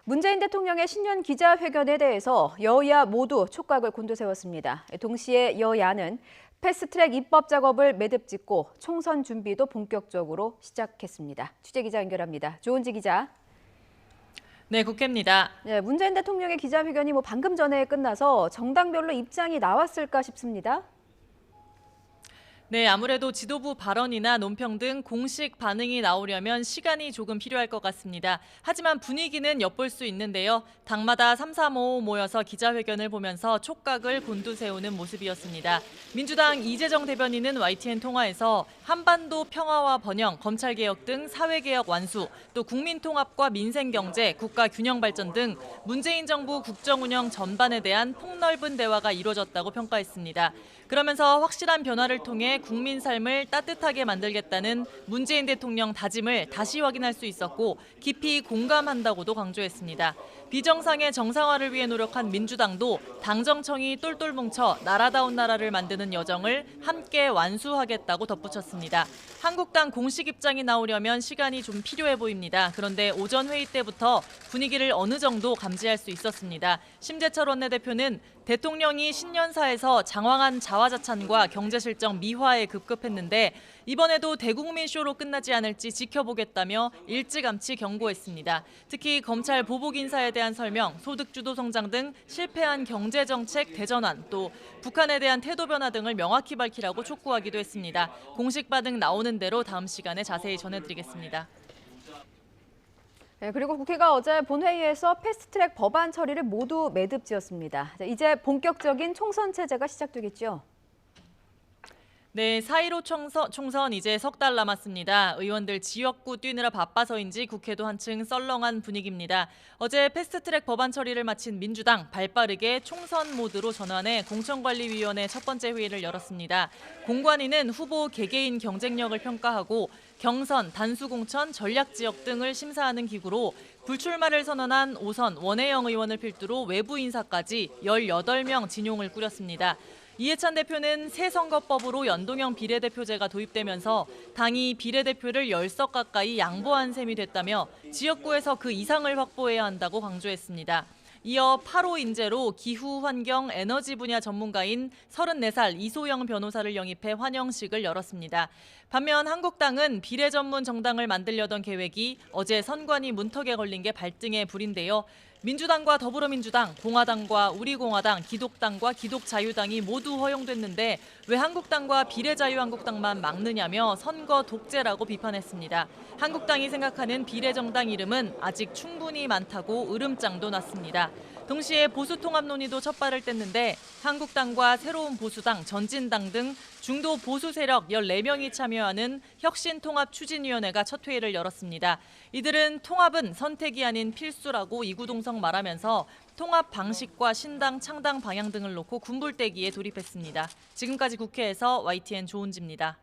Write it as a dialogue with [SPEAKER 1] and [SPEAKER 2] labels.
[SPEAKER 1] 문재인 대통령의 신년 기자회견에 대해서 여야 모두 촉각을 곤두세웠습니다. 동시에 여야는 패스트트랙 입법 작업을 매듭 짓고 총선 준비도 본격적으로 시작했습니다. 취재기자 연결합니다. 조은지 기자.
[SPEAKER 2] 네, 국회입니다.
[SPEAKER 1] 네, 문재인 대통령의 기자회견이 방금 전에 끝나서 정당별로 입장이 나왔을까 싶습니다.
[SPEAKER 2] 네, 아무래도 지도부 발언이나 논평 등 공식 반응이 나오려면 시간이 조금 필요할 것 같습니다. 하지만 분위기는 엿볼 수 있는데요. 당마다 3-3-5 모여서 기자회견을 보면서 촉각을 곤두세우는 모습이었습니다. 민주당 이재정 대변인은 YTN 통화에서 한반도 평화와 번영, 검찰개혁 등 사회개혁 완수, 또 국민통합과 민생경제, 국가균형발전 등 문재인 정부 국정운영 전반에 대한 폭넓은 대화가 이루어졌다고 평가했습니다. 그러면서 확실한 변화를 통해 국민 삶을 따뜻하게 만들겠다는 문재인 대통령 다짐을 다시 확인할 수 있었고 깊이 공감한다고도 강조했습니다. 비정상의 정상화를 위해 노력한 민주당도 당정청이 똘똘 뭉쳐 나라다운 나라를 만드는 여정을 함께 완수하겠다고 덧붙였습니다. 한국당 공식 입장이 나오려면 시간이 좀 필요해 보입니다. 그런데 오전 회의 때부터 분위기를 어느 정도 감지할 수 있었습니다. 심재철 원내대표는 대통령이 신년사에서 장황한 자화자찬과 경제실정 미화에 급급했는데 이번에도 대국민 쇼로 끝나지 않을지 지켜보겠다며 일찌감치 경고했습니다. 특히 검찰 보복 인사에 대한 설명, 소득주도 성장 등 실패한 경제정책 대전환, 또 북한에 대한 태도 변화 등을 명확히 밝히라고 촉구하기도 했습니다. 공식 반응 나오는 대로 다음 시간에 자세히 전해드리겠습니다.
[SPEAKER 1] 네, 그리고 국회가 어제 본회의에서 패스트트랙 법안 처리를 모두 매듭 지었습니다. 이제 본격적인 총선 체제가 시작되겠죠?
[SPEAKER 2] 네, 4.15 총선 이제 석 달 남았습니다. 의원들 지역구 뛰느라 바빠서인지 국회도 한층 썰렁한 분위기입니다. 어제 패스트트랙 법안 처리를 마친 민주당 발빠르게 총선 모드로 전환해 공천관리위원회 첫 번째 회의를 열었습니다. 공관위는 후보 개개인 경쟁력을 평가하고 경선, 단수공천, 전략지역 등을 심사하는 기구로 불출마를 선언한 5선 원혜영 의원을 필두로 외부 인사까지 18명 진용을 꾸렸습니다. 이해찬 대표는 새 선거법으로 연동형 비례대표제가 도입되면서 당이 비례대표를 10석 가까이 양보한 셈이 됐다며 지역구에서 그 이상을 확보해야 한다고 강조했습니다. 이어 8호 인재로 기후, 환경, 에너지 분야 전문가인 34살 이소영 변호사를 영입해 환영식을 열었습니다. 반면 한국당은 비례 전문 정당을 만들려던 계획이 어제 선관위 문턱에 걸린 게 발등에 불인데요. 민주당과 더불어민주당, 공화당과 우리공화당, 기독당과 기독자유당이 모두 허용됐는데 왜 한국당과 비례자유한국당만 막느냐며 선거 독재라고 비판했습니다. 한국당이 생각하는 비례정당 이름은 아직 충분히 많다고 으름장도 났습니다. 동시에 보수통합 논의도 첫 발을 뗐는데 한국당과 새로운 보수당, 전진당 등 중도 보수 세력 14명이 참여하는 혁신통합추진위원회가 첫 회의를 열었습니다. 이들은 통합은 선택이 아닌 필수라고 이구동성 말하면서 통합 방식과 신당 창당 방향 등을 놓고 군불대기에 돌입했습니다. 지금까지 국회에서 YTN 조은지입니다.